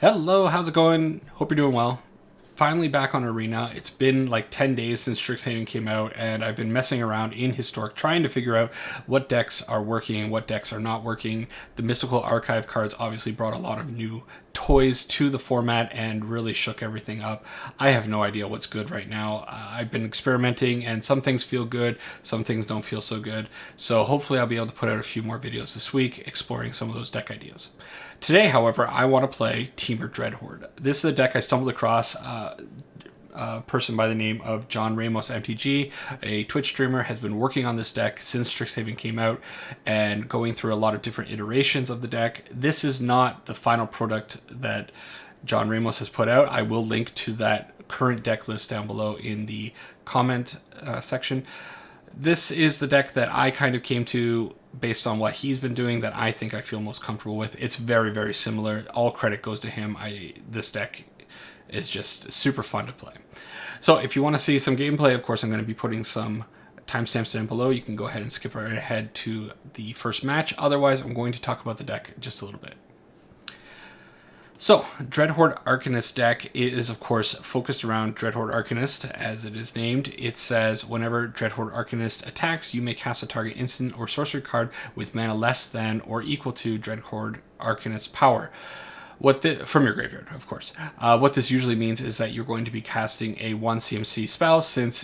Hello, how's it going? Hope you're doing well. Finally back on Arena. It's been like 10 days since Strixhaven came out, and I've been messing around in Historic trying to figure out what decks are working and what decks are not working. The Mystical Archive cards obviously brought a lot of new toys to the format and really shook everything up. I have no idea what's good right now. I've been experimenting, and some things feel good, some things don't feel so good. So hopefully I'll be able to put out a few more videos this week exploring some of those deck ideas. Today, however, I want to play Temur Dreadhorde. This is a deck I stumbled across. A person by the name of JohnRamosMTG, a Twitch streamer, has been working on this deck since Strixhaven came out and going through a lot of different iterations of the deck. This is not the final product that John Ramos has put out. I will link to that current deck list down below in the comment section. This is the deck that I kind of came to based on what he's been doing that I think I feel most comfortable with. It's very, very similar. All credit goes to him. This deck is just super fun to play. So if you want to see some gameplay, of course, I'm going to be putting some timestamps down below. You can go ahead and skip right ahead to the first match. Otherwise, I'm going to talk about the deck just a little bit. So, Dreadhorde Arcanist deck is, of course, focused around Dreadhorde Arcanist, as it is named. It says, whenever Dreadhorde Arcanist attacks, you may cast a target instant or sorcery card with mana less than or equal to Dreadhorde Arcanist's power. From your graveyard, of course. What this usually means is that you're going to be casting a 1 CMC spell, since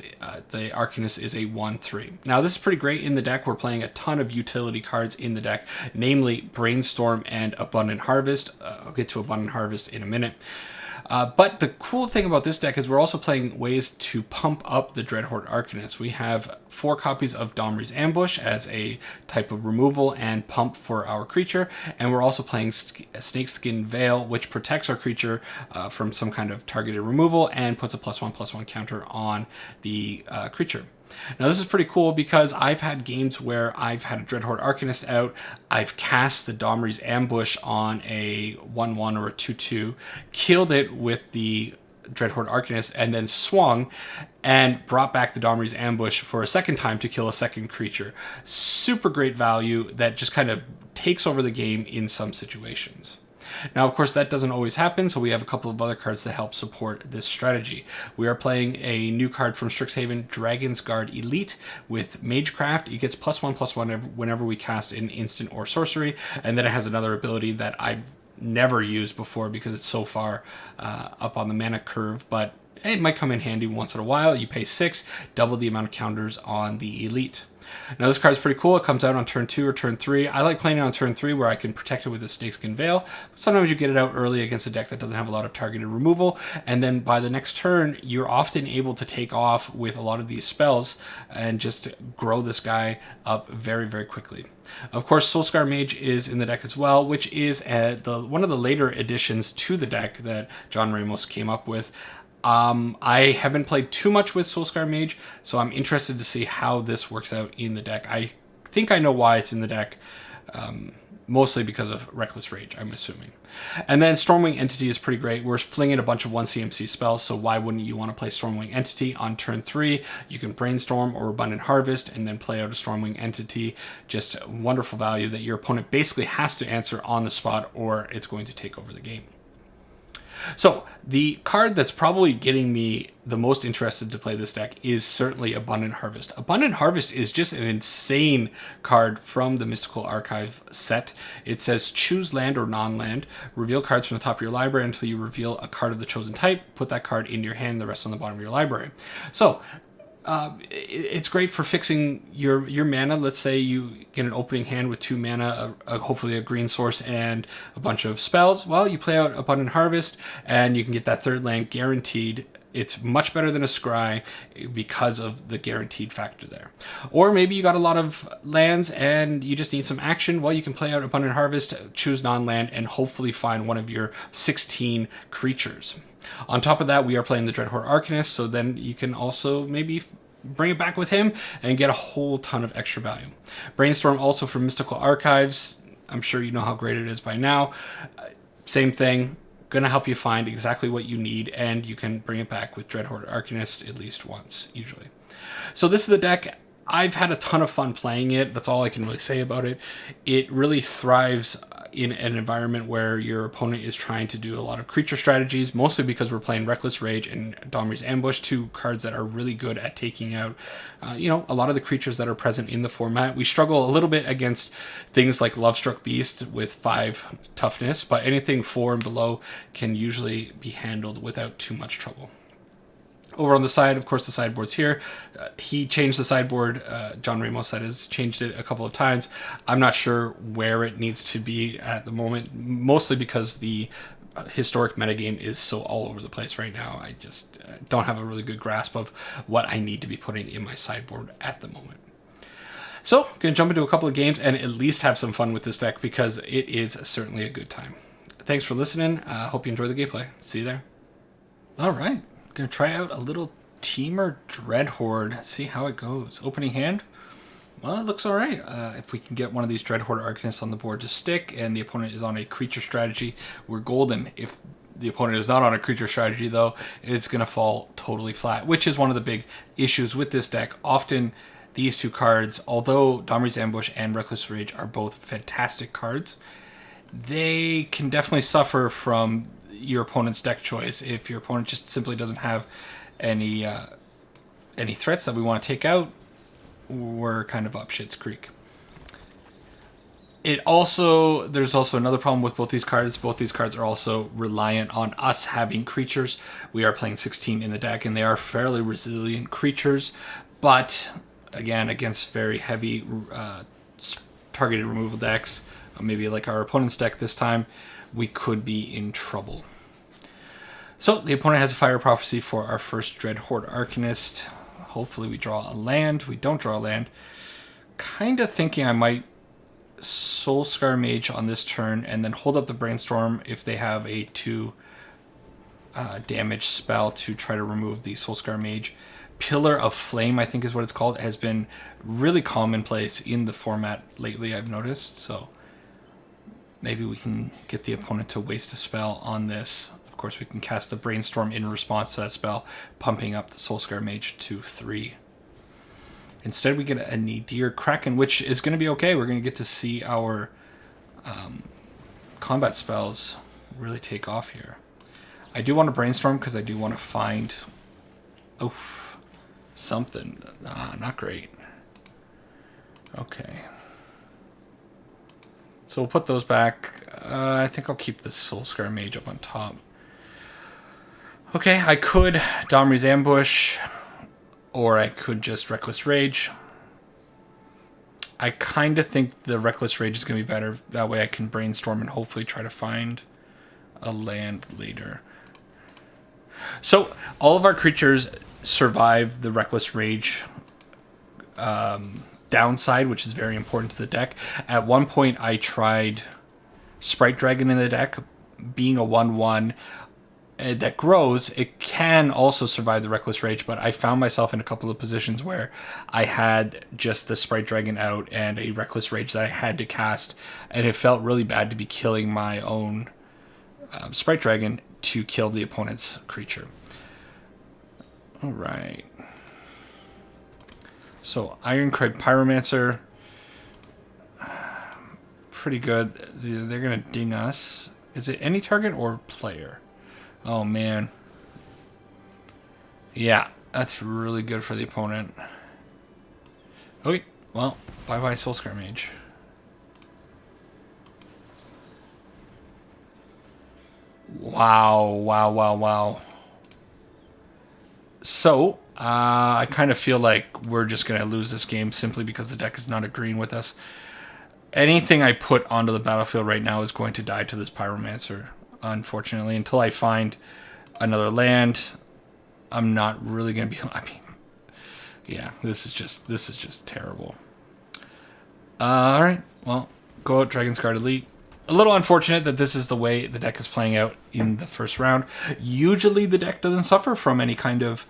the Arcanist is a 1/3. Now, this is pretty great in the deck. We're playing a ton of utility cards in the deck, namely Brainstorm and Abundant Harvest. I'll get to Abundant Harvest in a minute. But the cool thing about this deck is we're also playing ways to pump up the Dreadhorde Arcanist. We have 4 copies of Domri's Ambush as a type of removal and pump for our creature, and we're also playing Snakeskin Veil, which protects our creature from some kind of targeted removal and puts a +1/+1 counter on the creature. Now, this is pretty cool because I've had games where I've had a Dreadhorde Arcanist out, I've cast the Domri's Ambush on a 1/1 or a 2/2, killed it with the Dreadhorde Arcanist, and then swung and brought back the Domri's Ambush for a second time to kill a second creature. Super great value that just kind of takes over the game in some situations. Now, of course, that doesn't always happen, so we have a couple of other cards that help support this strategy. We are playing a new card from Strixhaven, Dragon's Guard Elite, with Magecraft. It gets +1/+1 whenever we cast an instant or sorcery, and then it has another ability that I've never used before because it's so far up on the mana curve, but it might come in handy once in a while. You pay 6, double the amount of counters on the Elite. Now, this card is pretty cool. It comes out on turn 2 or turn 3. I like playing it on turn 3 where I can protect it with a Snakeskin Veil, but sometimes you get it out early against a deck that doesn't have a lot of targeted removal, and then by the next turn, you're often able to take off with a lot of these spells and just grow this guy up very, very quickly. Of course, Soulscar Mage is in the deck as well, which is one of the later additions to the deck that John Ramos came up with. I haven't played too much with Soulscar Mage, so I'm interested to see how this works out in the deck. I think I know why it's in the deck, mostly because of Reckless Rage, I'm assuming. And then Stormwing Entity is pretty great. We're flinging a bunch of 1 CMC spells, so why wouldn't you want to play Stormwing Entity on turn 3? You can Brainstorm or Abundant Harvest and then play out a Stormwing Entity. Just wonderful value that your opponent basically has to answer on the spot, or it's going to take over the game. So, the card that's probably getting me the most interested to play this deck is certainly Abundant Harvest. Abundant Harvest is just an insane card from the Mystical Archive set. It says, choose land or non-land, reveal cards from the top of your library until you reveal a card of the chosen type, put that card in your hand, the rest on the bottom of your library. So, it's great for fixing your mana. Let's say you get an opening hand with 2 mana, hopefully a green source, and a bunch of spells. Well, you play out Abundant Harvest, and you can get that 3rd land guaranteed. It's much better than a Scry because of the guaranteed factor there. Or maybe you got a lot of lands and you just need some action. Well, you can play out Abundant Harvest, choose non-land, and hopefully find one of your 16 creatures. On top of that, we are playing the Dreadhorde Arcanist, so then you can also maybe bring it back with him and get a whole ton of extra value. Brainstorm, also from Mystical Archives. I'm sure you know how great it is by now. Same thing. Going to help you find exactly what you need, and you can bring it back with Dreadhorde Arcanist at least once, usually. So this is the deck. I've had a ton of fun playing it. That's all I can really say about it. It really thrives in an environment where your opponent is trying to do a lot of creature strategies, mostly because we're playing Reckless Rage and Domri's Ambush, two cards that are really good at taking out, a lot of the creatures that are present in the format. We struggle a little bit against things like Lovestruck Beast with 5 toughness, but anything 4 and below can usually be handled without too much trouble. Over on the side, of course, the sideboard's here. He changed the sideboard. John Ramos, that is, changed it a couple of times. I'm not sure where it needs to be at the moment, mostly because the historic metagame is so all over the place right now. I just don't have a really good grasp of what I need to be putting in my sideboard at the moment. So, going to jump into a couple of games and at least have some fun with this deck because it is certainly a good time. Thanks for listening. Hope you enjoy the gameplay. See you there. All right. Gonna try out a little Temur Dreadhorde, see how it goes. Opening hand, well, it looks all right. If we can get one of these Dreadhorde Arcanists on the board to stick and the opponent is on a creature strategy, we're golden. If the opponent is not on a creature strategy, though, it's gonna fall totally flat, which is one of the big issues with this deck. Often these two cards, although Domri's Ambush and Reckless Rage are both fantastic cards, they can definitely suffer from your opponent's deck choice. If your opponent just simply doesn't have any threats that we want to take out, we're kind of up shit's creek. There's also another problem with both these cards. Both these cards are also reliant on us having creatures. We are playing 16 in the deck, and they are fairly resilient creatures, but again, against very heavy targeted removal decks, maybe like our opponent's deck this time, we could be in trouble. So the opponent has a Fire Prophecy for our first Dreadhorde Arcanist. Hopefully we draw a land. We don't draw a land. Kind of thinking I might Soulscar Mage on this turn and then hold up the Brainstorm if they have a 2 damage spell to try to remove the Soulscar Mage. Pillar of Flame, I think is what it's called, has been really commonplace in the format lately, I've noticed. So maybe we can get the opponent to waste a spell on this. Of course, we can cast the Brainstorm in response to that spell, pumping up the Soulscar Mage to 3. Instead, we get a Nadir Kraken, which is going to be okay. We're going to get to see our combat spells really take off here. I do want to Brainstorm because I do want to find something. Not great. Okay. So we'll put those back. I think I'll keep the Soulscar Mage up on top. Okay, I could Domri's Ambush, or I could just Reckless Rage. I kind of think the Reckless Rage is going to be better. That way I can Brainstorm and hopefully try to find a land later. So all of our creatures survive the Reckless Rage downside, which is very important to the deck. At one point, I tried Sprite Dragon in the deck. Being a 1/1 that grows, it can also survive the Reckless Rage, but I found myself in a couple of positions where I had just the Sprite Dragon out and a Reckless Rage that I had to cast, and it felt really bad to be killing my own Sprite Dragon to kill the opponent's creature. All right. So Ironcrag Pyromancer, pretty good. They're gonna ding us. Is it any target or player? Oh man. Yeah, that's really good for the opponent. Okay, well, bye-bye Soulscar Mage. Wow. So, I kind of feel like we're just going to lose this game simply because the deck is not agreeing with us. Anything I put onto the battlefield right now is going to die to this Pyromancer, unfortunately. Until I find another land, I'm not really going to be... I mean, yeah, this is just terrible. Alright, well, go out Dragon's Guard Elite. A little unfortunate that this is the way the deck is playing out in the first round. Usually the deck doesn't suffer from any kind of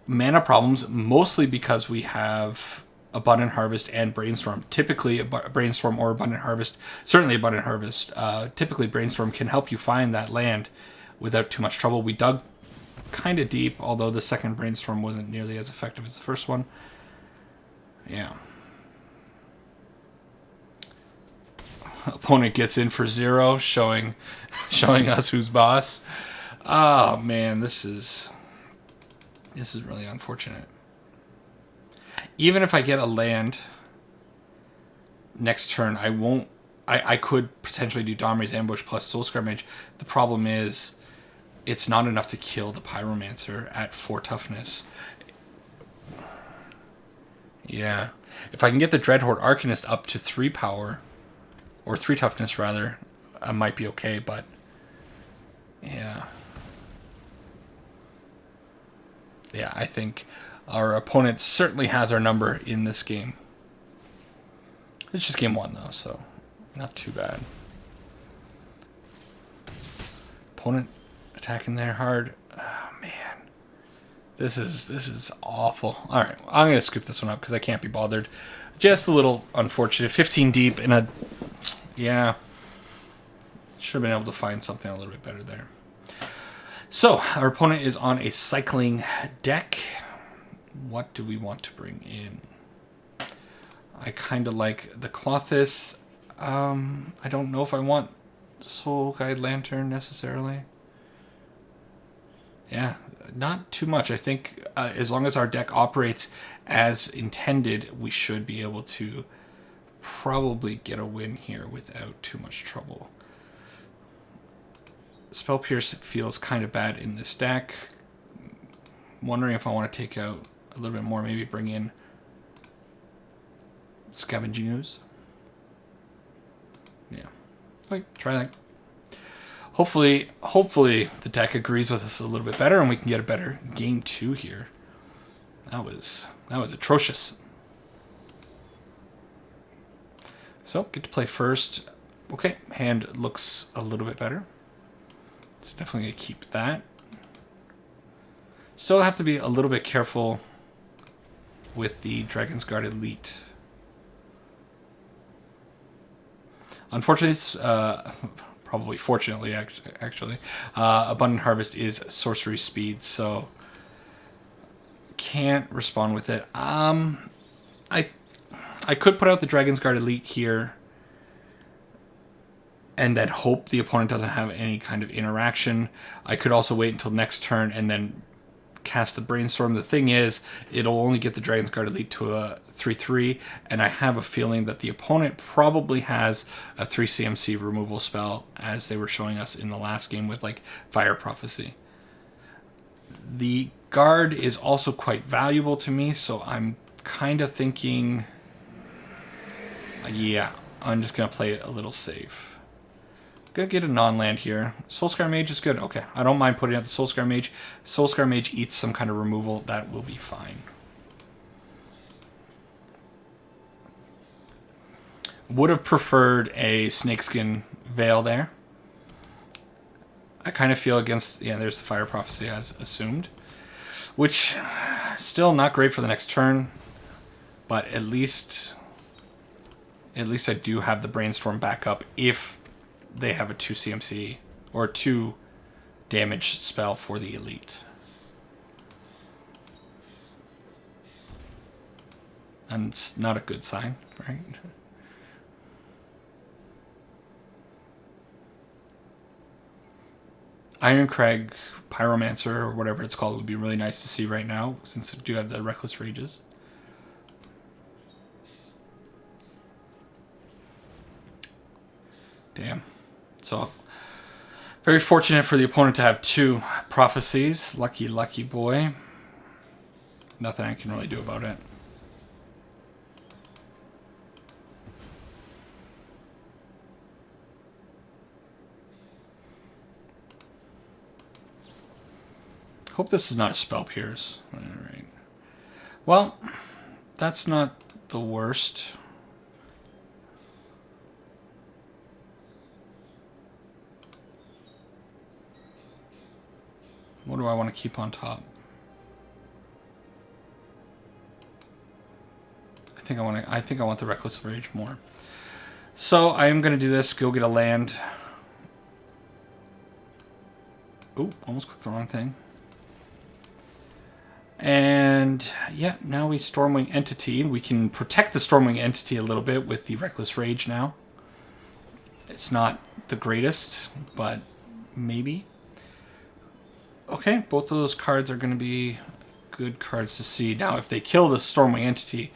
mana problems, mostly because we have Abundant Harvest and Brainstorm. Typically, a Brainstorm or Abundant Harvest, certainly Abundant Harvest, typically Brainstorm can help you find that land without too much trouble. We dug kind of deep, although the second Brainstorm wasn't nearly as effective as the first one. Yeah. Opponent gets in for 0, showing us who's boss. Oh man, this is really unfortunate. Even if I get a land next turn, I won't. I could potentially do Domri's Ambush plus Soulscar Mage. The problem is, it's not enough to kill the Pyromancer at 4 toughness. Yeah. If I can get the Dreadhorde Arcanist up to 3 power, or 3 toughness rather, I might be okay, but yeah. Yeah, I think our opponent certainly has our number in this game. It's just game 1 though, so not too bad. Opponent attacking there hard. Oh, man. This is awful. All right, I'm going to scoop this one up because I can't be bothered. Just a little unfortunate. 15 deep in a... Yeah. Should have been able to find something a little bit better there. So, our opponent is on a cycling deck. What do we want to bring in? I kind of like the Clothis. I don't know if I want Soul Guide Lantern necessarily. Yeah, not too much. I think as long as our deck operates as intended, we should be able to probably get a win here without too much trouble. Spell Pierce feels kind of bad in this deck. I'm wondering if I want to take out a little bit more, maybe bring in Scavenging Ooze. Yeah. Okay, try that. Hopefully the deck agrees with us a little bit better and we can get a better game 2 here. That was atrocious. So, get to play first. Okay, hand looks a little bit better. So definitely going to keep that. Still have to be a little bit careful with the Dragon's Guard Elite. Unfortunately, probably fortunately, actually, Abundant Harvest is sorcery speed, so can't respond with it. I could put out the Dragon's Guard Elite here and then hope the opponent doesn't have any kind of interaction. I could also wait until next turn and then cast the Brainstorm. The thing is, it'll only get the Dragon's Guard Elite to a 3/3, and I have a feeling that the opponent probably has a 3 CMC removal spell, as they were showing us in the last game with like Fire Prophecy. The Guard is also quite valuable to me, so I'm kind of thinking, yeah, I'm just going to play it a little safe. Gonna get a non-land here. Soulscar Mage is good. Okay, I don't mind putting out the Soulscar Mage. Soulscar Mage eats some kind of removal. That will be fine. Would have preferred a Snakeskin Veil there. I kind of feel against... Yeah, there's the Fire Prophecy as assumed. Which, still not great for the next turn. But at least I do have the Brainstorm back up if they have a 2 CMC or 2 damage spell for the Elite. And it's not a good sign, right? Ironcrag Pyromancer, or whatever it's called, would be really nice to see right now, since we do have the Reckless Rages. Damn. So, very fortunate for the opponent to have 2 prophecies. Lucky, lucky boy. Nothing I can really do about it. Hope this is not a Spell Pierce. Alright. Well, that's not the worst. What do I want to keep on top? I think I want the Reckless Rage more. So I am going to do this. Go get a land. Ooh, almost clicked the wrong thing. And yeah, now we Stormwing Entity. We can protect the Stormwing Entity a little bit with the Reckless Rage now. It's not the greatest, but maybe. Okay, both of those cards are going to be good cards to see. Now, if they kill the Stormwing Entity,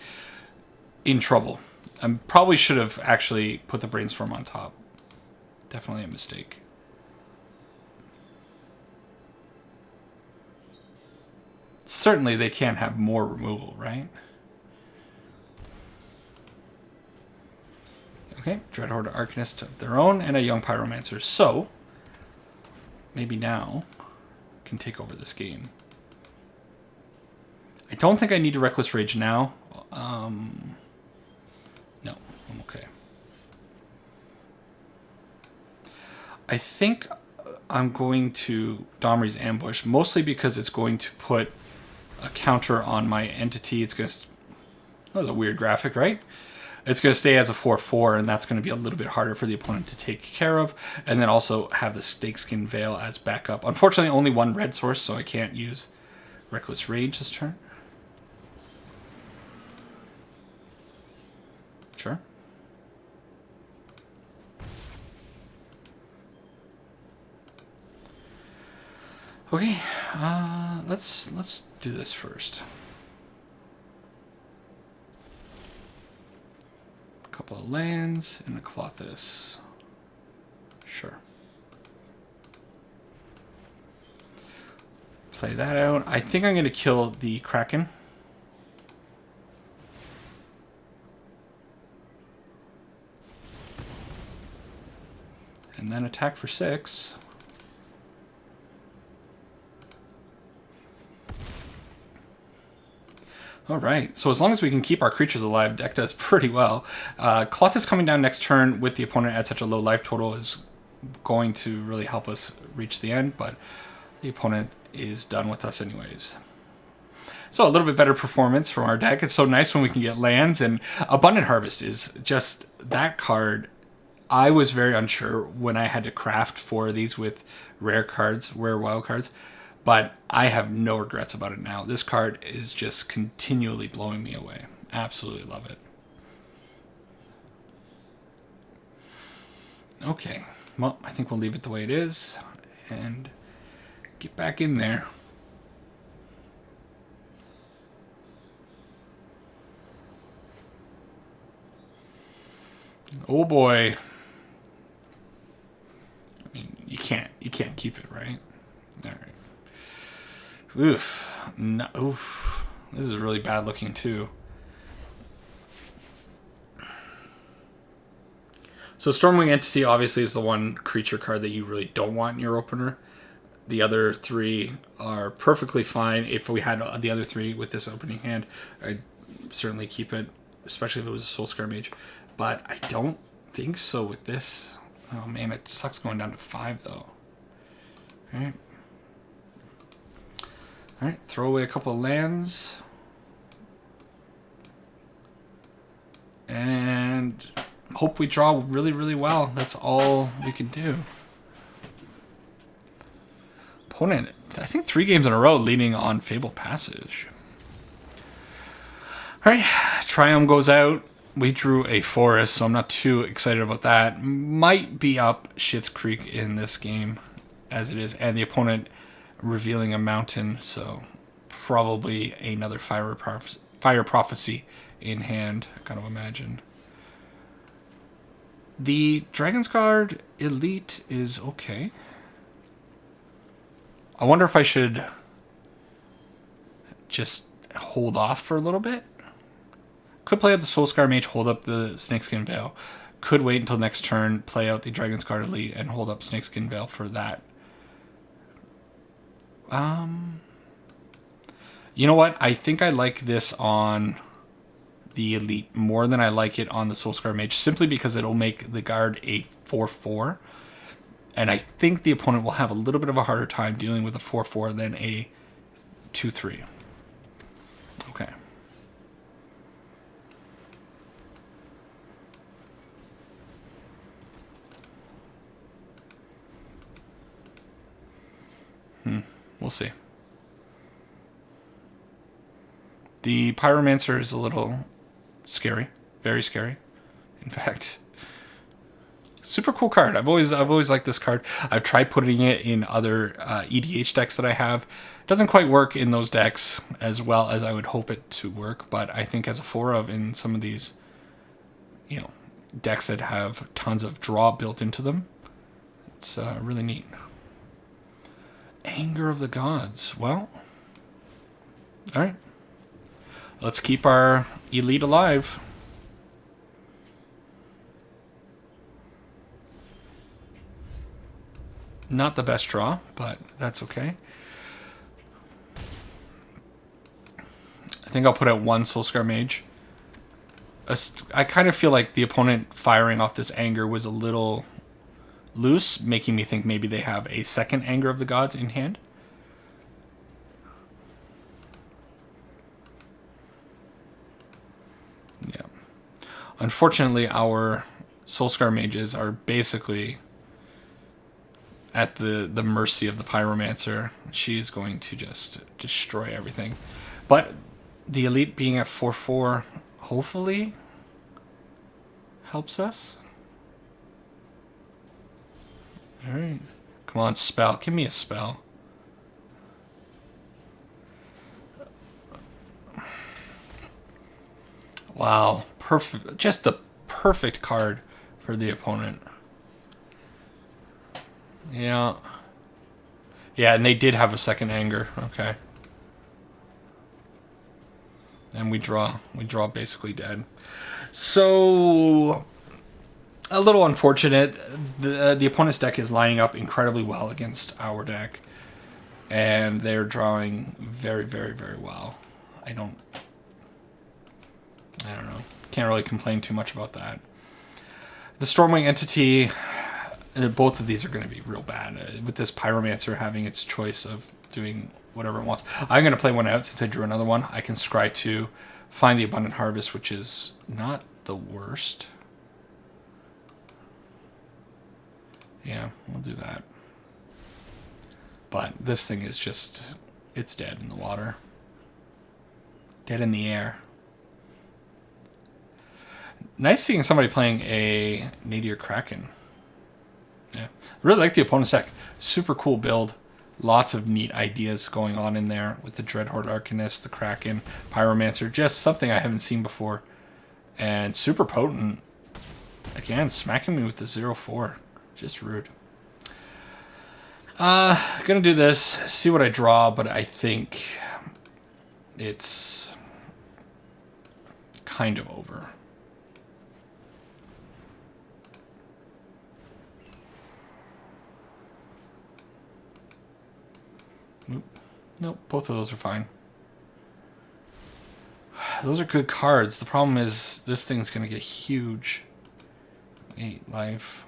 in trouble. I probably should have actually put the Brainstorm on top. Definitely a mistake. Certainly they can't have more removal, right? Okay, Dreadhorde Arcanist of their own and a Young Pyromancer. So, maybe now can take over this game. I don't think I need to Reckless Rage now. No, I'm okay. I think I'm going to Domri's Ambush, mostly because it's going to put a counter on my entity. It's going to... Oh, that's a weird graphic, right? It's going to stay as a 4/4, and that's going to be a little bit harder for the opponent to take care of. And then also have the Snakeskin Veil as backup. Unfortunately, only one red source, so I can't use Reckless Rage this turn. Sure. Okay, let's do this first. A couple of lands and a Colossus. Sure. Play that out. I think I'm going to kill the Kraken. And then attack for 6. All right, so as long as we can keep our creatures alive, deck does pretty well. Colossus coming down next turn with the opponent at such a low life total is going to really help us reach the end, but the opponent is done with us anyways. So a little bit better performance from our deck. It's so nice when we can get lands, and Abundant Harvest is just that card. I was very unsure when I had to craft for these with rare cards, rare wild cards. But I have no regrets about it now. This card is just continually blowing me away. Absolutely love it. Okay. Well, I think we'll leave it the way it is and get back in there. Oh boy. I mean, you can't keep it, right? All right. Oof. No, oof. This is really bad looking too. So Stormwing Entity obviously is the one creature card that you really don't want in your opener. The other 3 are perfectly fine. If we had the other 3 with this opening hand, I'd certainly keep it, especially if it was a Soulscar Mage. But I don't think so with this. Oh man, it sucks going down to 5 though. Alright. Alright, throw away a couple of lands. And hope we draw really, really well. That's all we can do. Opponent, I think 3 games in a row leading on Fabled Passage. Alright, Triumph goes out. We drew a Forest, so I'm not too excited about that. Might be up Schitt's Creek in this game as it is. And the opponent revealing a Mountain, so probably another Fire Prophecy in hand, I kind of imagine. The Dragon's Guard Elite is okay. I wonder if I should just hold off for a little bit. Could play out the Soulscar Mage, hold up the Snakeskin Veil. Could wait until next turn, play out the Dragon's Guard Elite, and hold up Snakeskin Veil for that. You know what? I think I like this on the Elite more than I like it on the Soulscar Mage, simply because it'll make the guard a 4/4. And I think the opponent will have a little bit of a harder time dealing with a 4/4 than a 2/3. Okay. We'll see. The Pyromancer is a little scary. Very scary. In fact, super cool card. I've always liked this card. I've tried putting it in other EDH decks that I have. It doesn't quite work in those decks as well as I would hope it to work, but I think as a 4-of in some of these, you know, decks that have tons of draw built into them, it's really neat. Anger of the Gods. Well, all right. Let's keep our elite alive. Not the best draw, but that's okay. I think I'll put out one Soulscar Mage. I kind of feel like the opponent firing off this anger was a little loose, making me think maybe they have a second Anger of the Gods in hand. Yeah. Unfortunately, our Soulscar Mages are basically at the mercy of the Pyromancer. She's going to just destroy everything. But the elite being at 4/4 hopefully helps us. Alright. Come on, spell. Give me a spell. Wow. Perfect. Just the perfect card for the opponent. Yeah. Yeah, and they did have a second anger. Okay. And we draw basically dead. So a little unfortunate. The opponent's deck is lining up incredibly well against our deck, and they're drawing very, very, very well. I don't know. Can't really complain too much about that. The Stormwing Entity, both of these are going to be real bad. With this Pyromancer having its choice of doing whatever it wants. I'm going to play one out since I drew another one. I can scry to find the Abundant Harvest, which is not the worst. Yeah, we'll do that. But this thing is just, it's dead in the water. Dead in the air. Nice seeing somebody playing a Nadir Kraken. Yeah, really like the opponent's deck. Super cool build. Lots of neat ideas going on in there with the Dreadhorde Arcanist, the Kraken, Pyromancer. Just something I haven't seen before. And super potent. Again, smacking me with the 0/4. Just rude. Gonna do this, see what I draw, but I think it's kind of over. Nope, both of those are fine. Those are good cards. The problem is this thing's going to get huge. 8 life.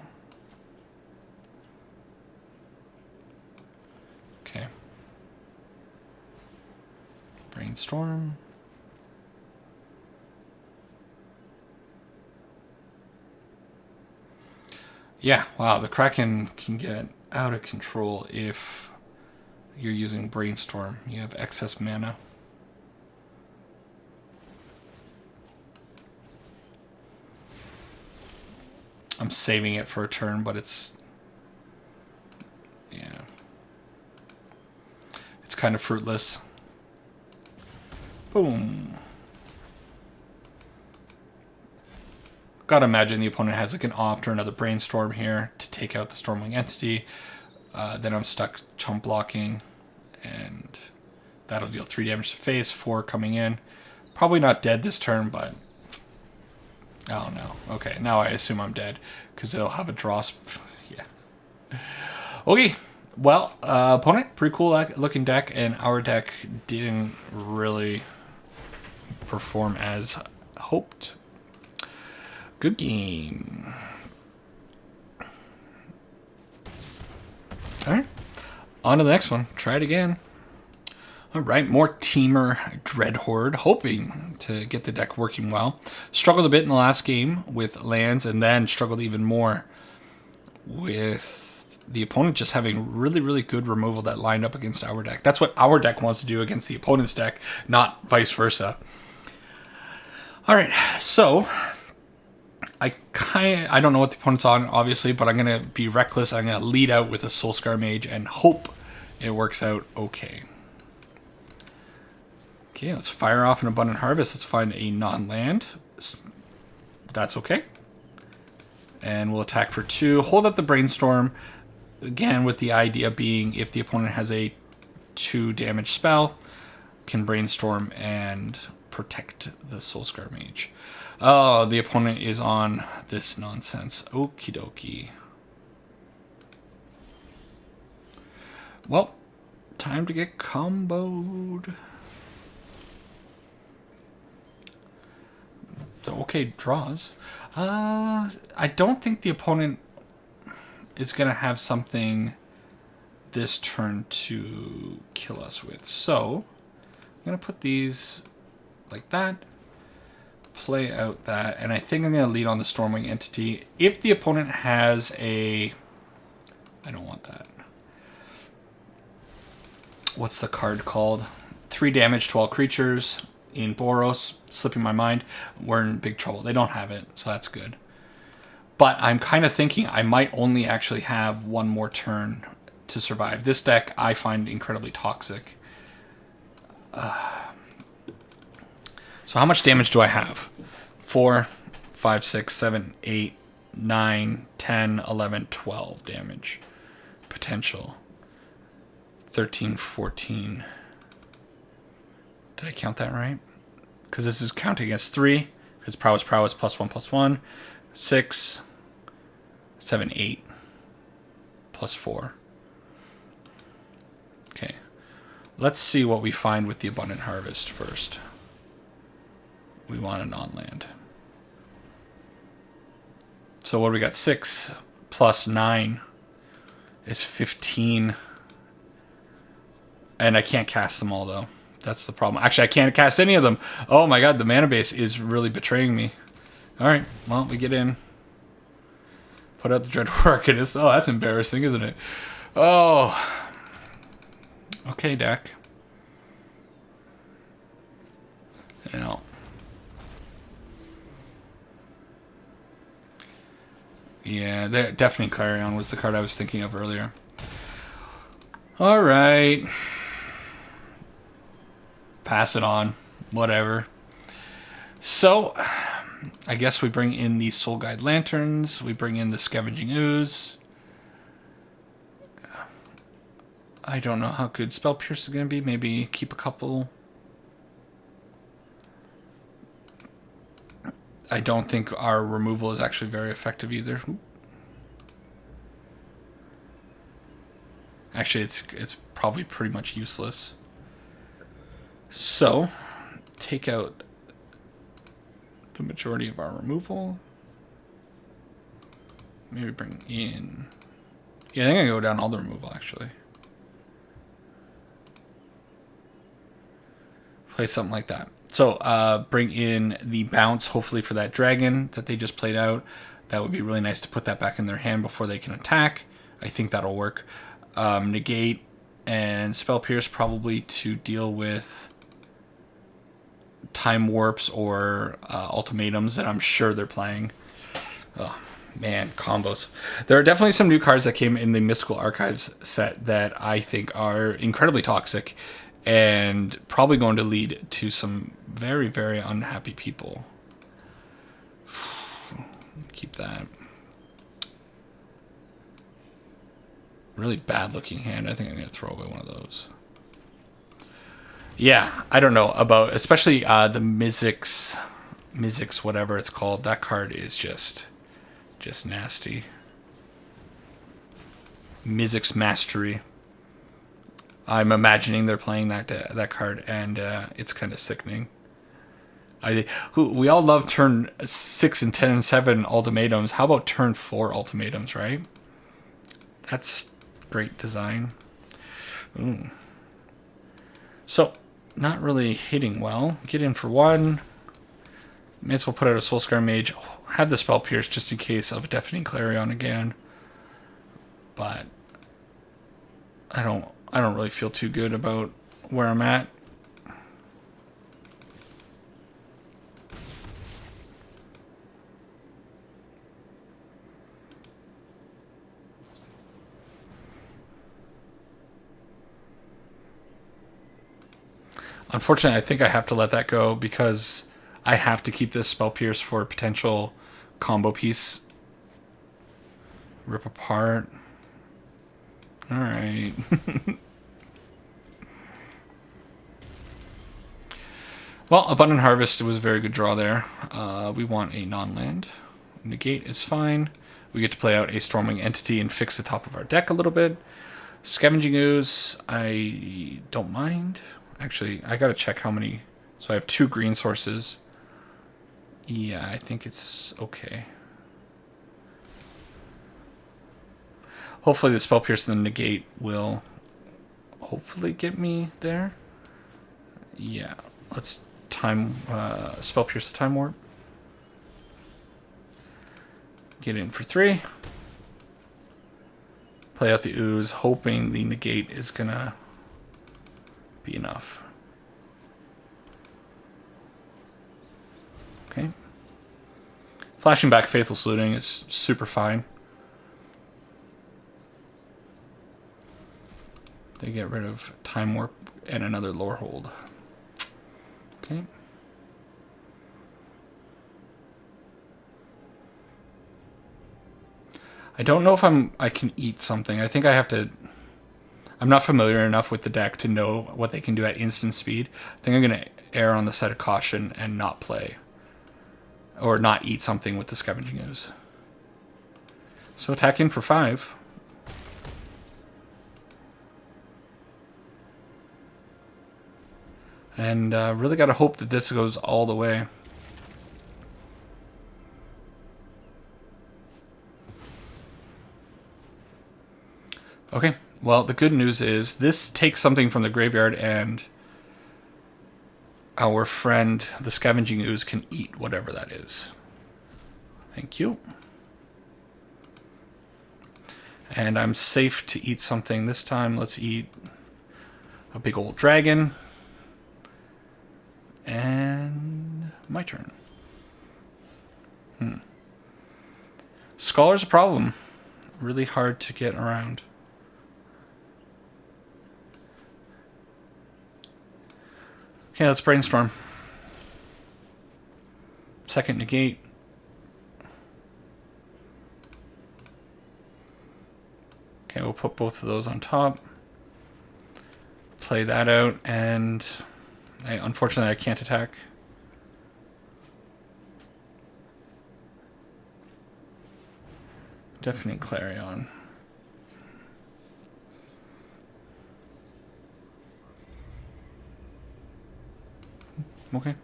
Okay. Brainstorm. Yeah, wow, the Kraken can get out of control if you're using Brainstorm. You have excess mana. I'm saving it for a turn, but it's... yeah. It's kind of fruitless. Boom. Gotta imagine the opponent has like an Opt or another Brainstorm here to take out the Stormwing Entity. Then I'm stuck chump blocking, and that'll deal 3 damage to face, 4 coming in. Probably not dead this turn, but... oh no. Okay, now I assume I'm dead, because it'll have a draw... yeah. Okay, well, opponent, pretty cool looking deck, and our deck didn't really perform as hoped. Good game. Alright, on to the next one. Try it again. Alright, more Temur Dreadhorde, hoping to get the deck working well. Struggled a bit in the last game with lands, and then struggled even more with the opponent just having really, really good removal that lined up against our deck. That's what our deck wants to do against the opponent's deck, not vice versa. All right, so I don't know what the opponent's on, obviously, but I'm going to be reckless. I'm going to lead out with a Soulscar Mage and hope it works out okay. Okay, let's fire off an Abundant Harvest. Let's find a non-land. That's okay. And we'll attack for 2. Hold up the Brainstorm. Again, with the idea being if the opponent has a 2 damage spell, can Brainstorm and protect the Soulscar Mage. Oh, the opponent is on this nonsense. Okie dokie. Well, time to get comboed. Okay, draws. I don't think the opponent is going to have something this turn to kill us with. So, I'm going to put these like that. Play out that. And I think I'm going to lead on the Stormwing Entity. If the opponent has a... I don't want that. What's the card called? 3 damage to all creatures. In Boros, slipping my mind, we're in big trouble. They don't have it, so that's good. But I'm kind of thinking I might only actually have 1 more turn to survive. This deck I find incredibly toxic. So how much damage do I have? 4, 5, 6, 7, 8, 9, 10, 11, 12 damage. Potential. 13, 14... Did I count that right? Because this is counting against 3. Because prowess, +1/+1. 6, 7, 8. +4. Okay. Let's see what we find with the Abundant Harvest first. We want a non-land. So what do we got? 6 + 9 is 15. And I can't cast them all, though. That's the problem. Actually, I can't cast any of them. Oh my god, the mana base is really betraying me. Alright, well, we get in. Put out the Dreadhorde Arcanist. Oh, that's embarrassing, isn't it? Oh. Okay, deck. You know. Yeah, definitely Clarion was the card I was thinking of earlier. Alright. Pass it on. Whatever. So, I guess we bring in the Soul Guide Lanterns. We bring in the Scavenging Ooze. I don't know how good Spell Pierce is going to be. Maybe keep a couple. I don't think our removal is actually very effective either. Actually, it's probably pretty much useless. So, take out the majority of our removal. Maybe bring in... Yeah, I think I'm going to go down all the removal, actually. Play something like that. So, bring in the bounce, hopefully for that dragon that they just played out. That would be really nice to put that back in their hand before they can attack. I think that'll work. Negate and Spell Pierce probably to deal with Time Warps or Ultimatums that I'm sure they're playing. Oh, man, combos. There are definitely some new cards that came in the Mystical Archives set that I think are incredibly toxic and probably going to lead to some very, very unhappy people. Keep that. Really bad looking hand. I think I'm going to throw away one of those. Yeah, I don't know about, especially the Mizzix, whatever it's called. That card is just nasty. Mizzix Mastery. I'm imagining they're playing that card, and it's kind of sickening. We all love turn 6 and 10 and 7 ultimatums. How about turn 4 ultimatums, right? That's great design. Ooh. So, not really hitting well. Get in for 1. May as well put out a Soulscar Mage. Have the Spell Pierce just in case of Deafening Clarion again. But I don't really feel too good about where I'm at. Unfortunately, I think I have to let that go because I have to keep this Spell Pierce for a potential combo piece. Rip apart. Alright. Well, Abundant Harvest was a very good draw there. We want a non-land. Negate is fine. We get to play out a Stormwing Entity and fix the top of our deck a little bit. Scavenging Ooze, I don't mind. Actually, I gotta check how many. So I have 2 green sources. Yeah, I think it's okay. Hopefully the Spell Pierce and the Negate will hopefully get me there. Yeah, let's Spell Pierce the Time Warp. Get in for 3. Play out the Ooze, hoping the Negate is gonna be enough. Okay. Flashing back Faithful Saluting is super fine. They get rid of Time Warp and another Lore Hold. Okay. I don't know if I can eat something. I think I have to. I'm not familiar enough with the deck to know what they can do at instant speed. I think I'm gonna err on the side of caution and not play. Or not eat something with the Scavenging Ooze. So attack in for 5. And really got to hope that this goes all the way. Okay, well, the good news is this takes something from the graveyard and our friend, the Scavenging Ooze, can eat whatever that is. Thank you. And I'm safe to eat something this time. Let's eat a big old dragon. And my turn. Scholar's a problem. Really hard to get around. Okay, let's brainstorm. Second negate. Okay, we'll put both of those on top. Play that out, and unfortunately I can't attack. Definite Clarion. Okay.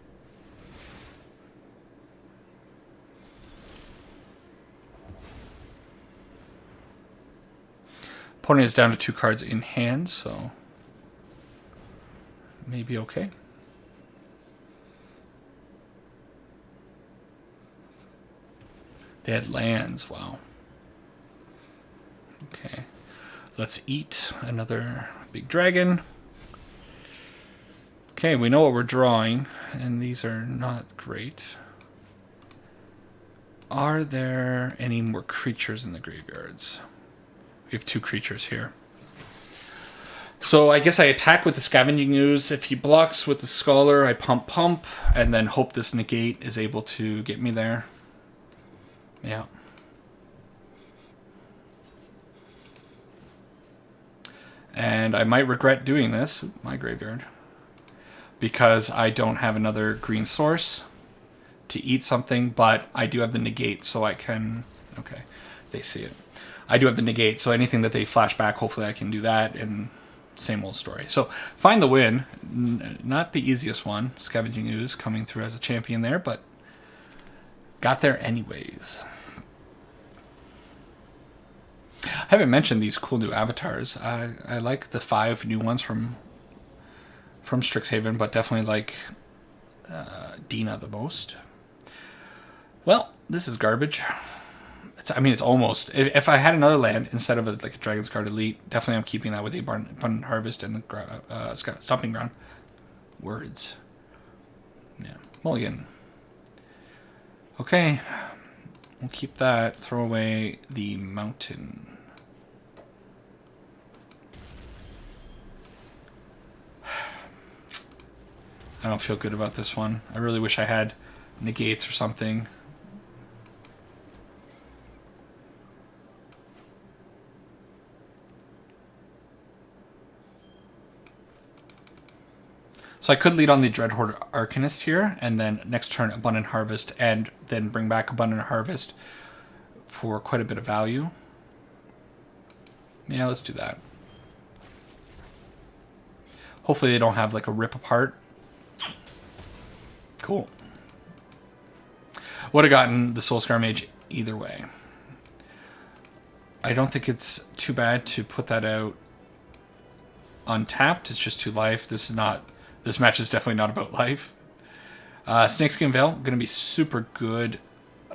Opponent is down to 2 cards in hand, so maybe okay. They had lands, wow. Okay. Let's eat another big dragon. Okay, we know what we're drawing, and these are not great. Are there any more creatures in the graveyards? We have 2 creatures here. So I guess I attack with the Scavenging Ooze. If he blocks with the Scholar, I pump, and then hope this negate is able to get me there. Yeah. And I might regret doing this, my graveyard, because I don't have another green source to eat something, but I do have the negate, so I can... Okay, they see it. I do have the negate, so anything that they flash back, hopefully I can do that, and same old story. So, find the win. Not the easiest one. Scavenging Ooze coming through as a champion there, but got there anyways. I haven't mentioned these cool new avatars. I like the 5 new ones from Strixhaven, but definitely like Dina the most. Well, this is garbage. I mean, it's almost. If I had another land instead of like a Dragon's Guard Elite, definitely I'm keeping that with the Abundant Harvest and the Stomping Ground. Words. Yeah. Mulligan. Okay. We'll keep that. Throw away the Mountain. I don't feel good about this one. I really wish I had negates or something. So I could lead on the Dreadhorde Arcanist here, and then next turn Abundant Harvest, and then bring back Abundant Harvest for quite a bit of value. Yeah, let's do that. Hopefully they don't have like a rip apart. Cool. Would have gotten the Soulscar Mage either way. I don't think it's too bad to put that out untapped. It's just 2 life. This match is definitely not about life. Snakeskin Veil, going to be super good.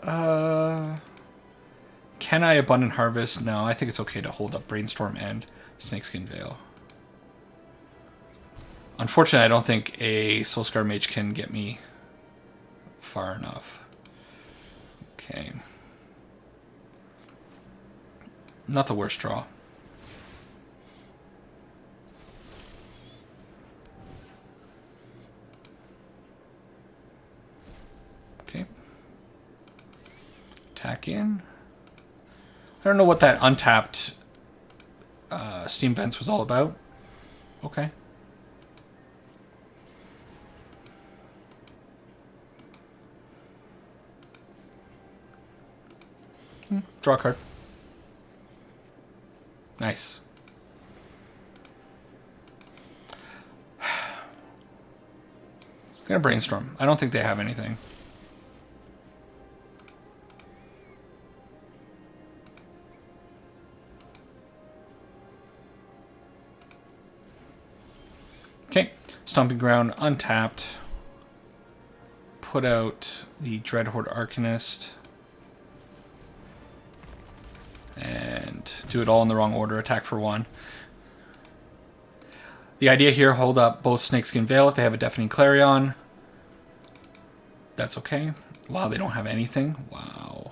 Can I Abundant Harvest? No, I think it's okay to hold up Brainstorm and Snakeskin Veil. Unfortunately, I don't think a Soulscar Mage can get me far enough. Okay. Not the worst draw. Okay. Attack in. I don't know what that untapped Steam Vents was all about. Okay. Draw a card. Nice. I'm gonna Brainstorm. I don't think they have anything. Okay. Stomping Ground untapped. Put out the Dreadhorde Arcanist. And do it all in the wrong order. Attack for 1. The idea here, hold up both Snakeskin Veil if they have a Deafening Clarion. That's okay. Wow, they don't have anything. Wow.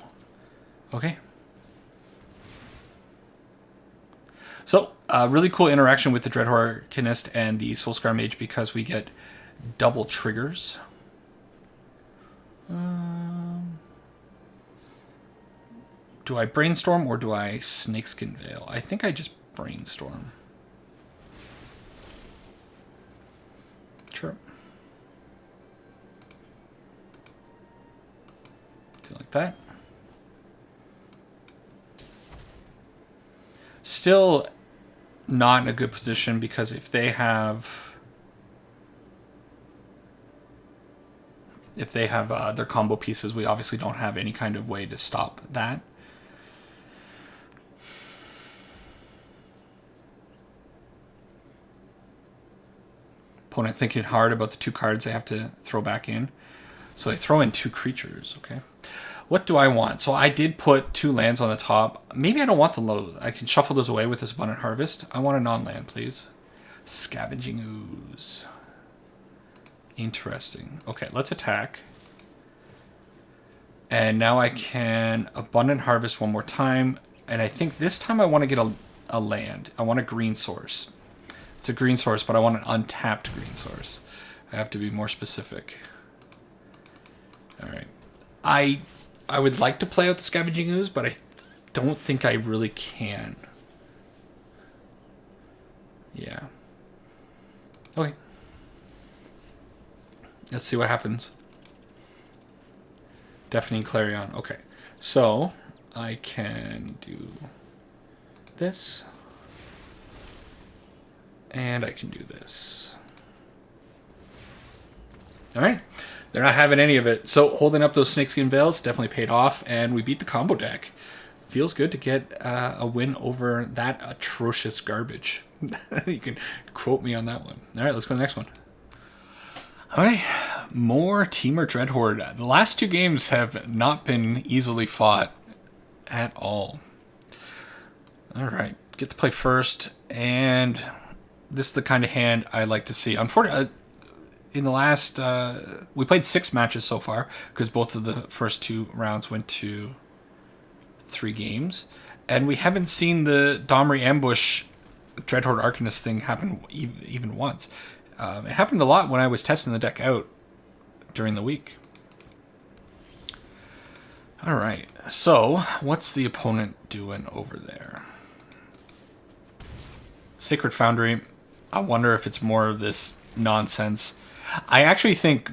Okay. So, really cool interaction with the Dreadhorde Arcanist and the Soulscar Mage because we get double triggers. Do I Brainstorm or do I Snakeskin Veil? I think I just Brainstorm. Sure. Do like that. Still not in a good position because if they have their combo pieces, we obviously don't have any kind of way to stop that. Opponent thinking hard about the 2 cards they have to throw back in. So they throw in 2 creatures, okay. What do I want? So I did put 2 lands on the top. Maybe I don't want the low. I can shuffle those away with this Abundant Harvest. I want a non-land, please. Scavenging Ooze. Interesting. Okay, let's attack. And now I can Abundant Harvest 1 more time. And I think this time I want to get a land. I want a green source. It's a green source, but I want an untapped green source. I have to be more specific. All right. I would like to play out the Scavenging Ooze, but I don't think I really can. Yeah. Okay. Let's see what happens. Deafening Clarion. Okay. So, I can do this. And I can do this. Alright. They're not having any of it. So holding up those Snakeskin Veils definitely paid off. And we beat the combo deck. Feels good to get a win over that atrocious garbage. You can quote me on that one. Alright, let's go to the next one. Alright. More Temur Dreadhorde. The last 2 games have not been easily fought. at all. All right, get to play first, and this is the kind of hand I like to see. Unfortunately, in the last, we played 6 matches so far because both of the first 2 rounds went to 3 games, and we haven't seen the Domri ambush Dreadhorde Arcanist thing happen even once. It happened a lot when I was testing the deck out during the week. All right, so what's the opponent doing over there? Sacred Foundry. I wonder if it's more of this nonsense. I actually think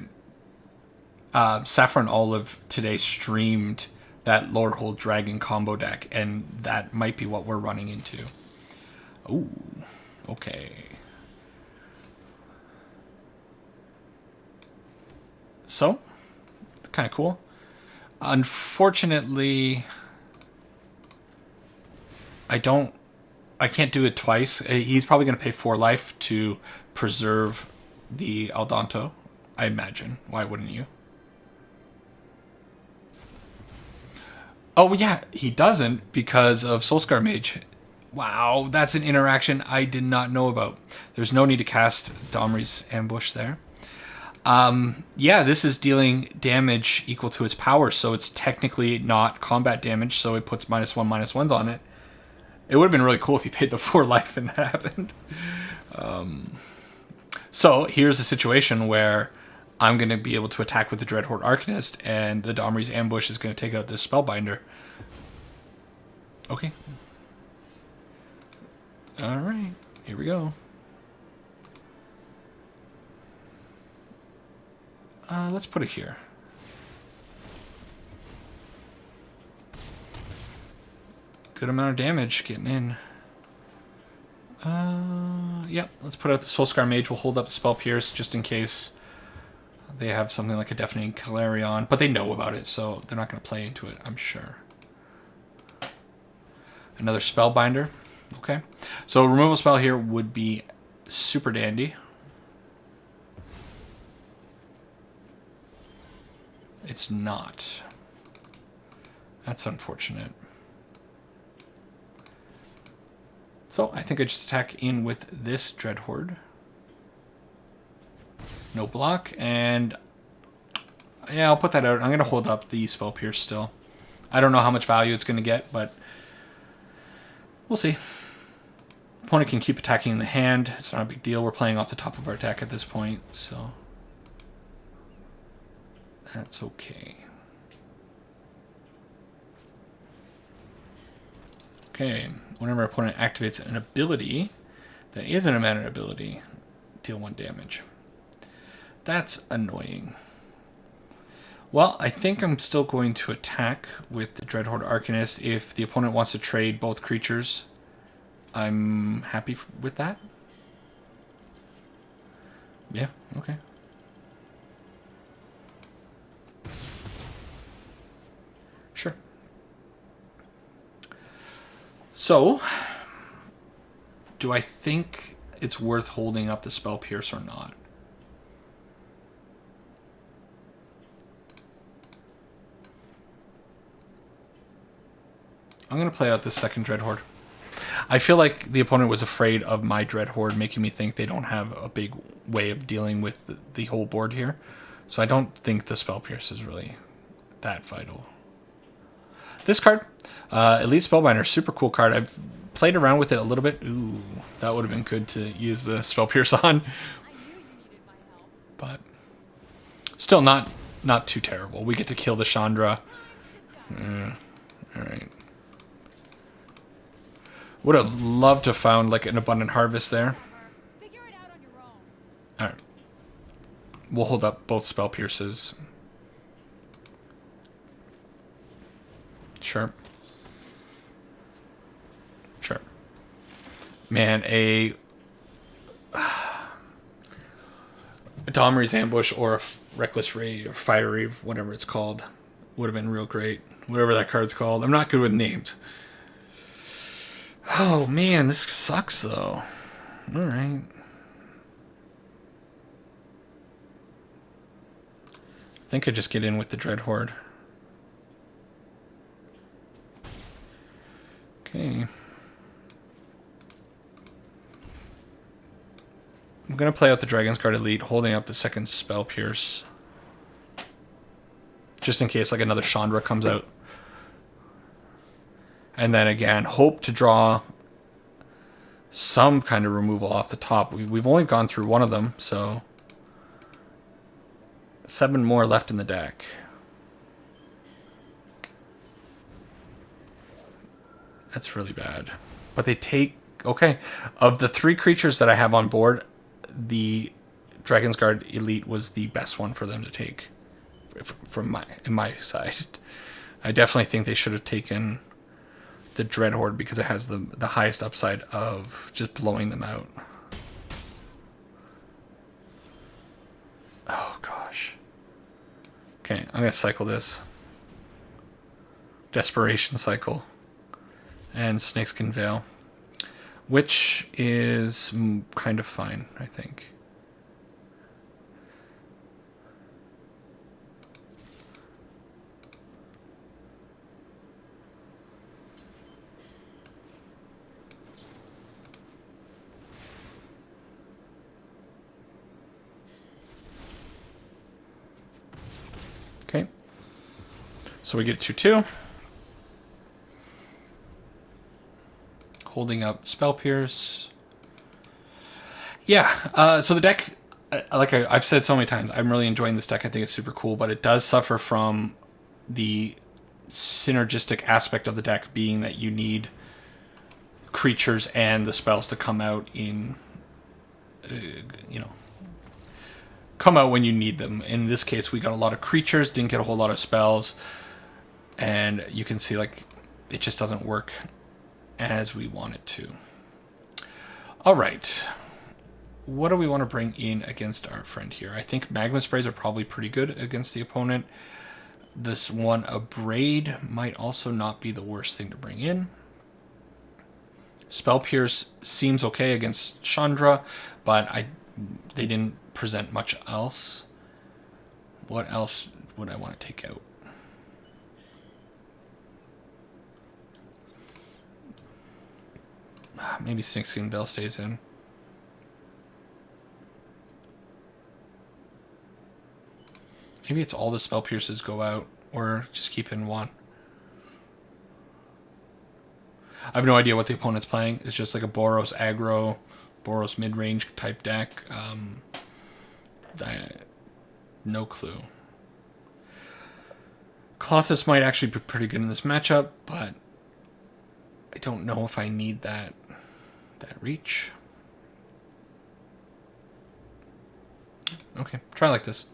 Saffron Olive today streamed that Lorehold Dragon combo deck, and that might be what we're running into. Ooh, okay. So, kind of cool. Unfortunately, I can't do it twice. He's probably going to pay 4 life to preserve the Aldonto, I imagine. Why wouldn't you? Oh, yeah, he doesn't because of Soulscar Mage. Wow, that's an interaction I did not know about. There's no need to cast Domri's Ambush there. Yeah, this is dealing damage equal to its power, so it's technically not combat damage, so it puts -1/-1s on it. It would have been really cool if he paid the 4 life and that happened. So here's a situation where I'm going to be able to attack with the Dreadhorde Arcanist, and the Domri's Ambush is going to take out this Spellbinder. Okay. Alright, here we go. Let's put it here. Good amount of damage getting in. Yep, let's put out the Soulscar Mage. We'll hold up the Spell Pierce just in case they have something like a Deafening Clarion, but they know about it, so they're not going to play into it, I'm sure. Another Spellbinder. Okay. So removal spell here would be super dandy. It's not. That's unfortunate. So I think I just attack in with this Dreadhorde. No block, and yeah, I'll put that out. I'm going to hold up the Spell Pierce still. I don't know how much value it's going to get, but we'll see. Opponent can keep attacking in the hand. It's not a big deal. We're playing off the top of our deck at this point, so that's okay. Okay, whenever our opponent activates an ability that isn't a mana ability, deal 1 damage. That's annoying. Well, I think I'm still going to attack with the Dreadhorde Arcanist. If the opponent wants to trade both creatures, I'm happy with that. Yeah, okay. Sure. So, do I think it's worth holding up the Spell Pierce or not? I'm going to play out this second Dreadhorde. I feel like the opponent was afraid of my Dreadhorde, making me think they don't have a big way of dealing with the whole board here. So I don't think the Spell Pierce is really that vital. This card, Elite Spellbinder, super cool card. I've played around with it a little bit. Ooh, that would have been good to use the Spell Pierce on. But still not too terrible. We get to kill the Chandra. Alright. Would have loved to have found like an Abundant Harvest there. Alright. We'll hold up both Spell Pierces. Sure. Sure. Man, a Domri's Ambush or a Reckless Ray or Fiery, whatever it's called, would have been real great. Whatever that card's called. I'm not good with names. Oh man, this sucks though. Alright. I think I just get in with the Dreadhorde. I'm going to play out the Dragon's Guard Elite, holding up the second Spell Pierce. Just in case like another Chandra comes out. And then again, hope to draw some kind of removal off the top. We've only gone through one of them, so 7 more left in the deck. That's really bad. But they take... Okay. Of the 3 creatures that I have on board, the Dragon's Guard Elite was the best one for them to take. From my side. I definitely think they should have taken the Dreadhorde because it has the highest upside of just blowing them out. Oh, gosh. Okay, I'm going to cycle this. Desperation cycle. And Snakeskin Veil. Which is kind of fine, I think. Okay. So we get 2/2. Holding up Spell Pierce. Yeah, so the deck, like I've said so many times, I'm really enjoying this deck. I think it's super cool, but it does suffer from the synergistic aspect of the deck being that you need creatures and the spells to come out in, come out when you need them. In this case, we got a lot of creatures, didn't get a whole lot of spells, and you can see like it just doesn't work as we want it to. All right. What do we want to bring in against our friend here? I think Magma Sprays are probably pretty good against the opponent. This one, a Braid, might also not be the worst thing to bring in. Spell Pierce seems okay against Chandra, but they didn't present much else. What else would I want to take out? Maybe Snakeskin Veil stays in. Maybe it's all the Spell Pierces go out, or just keep in one. I have no idea what the opponent's playing. It's just like a Boros aggro, Boros midrange type deck. No clue. Colossus might actually be pretty good in this matchup, but I don't know if I need that reach. Okay, try like this.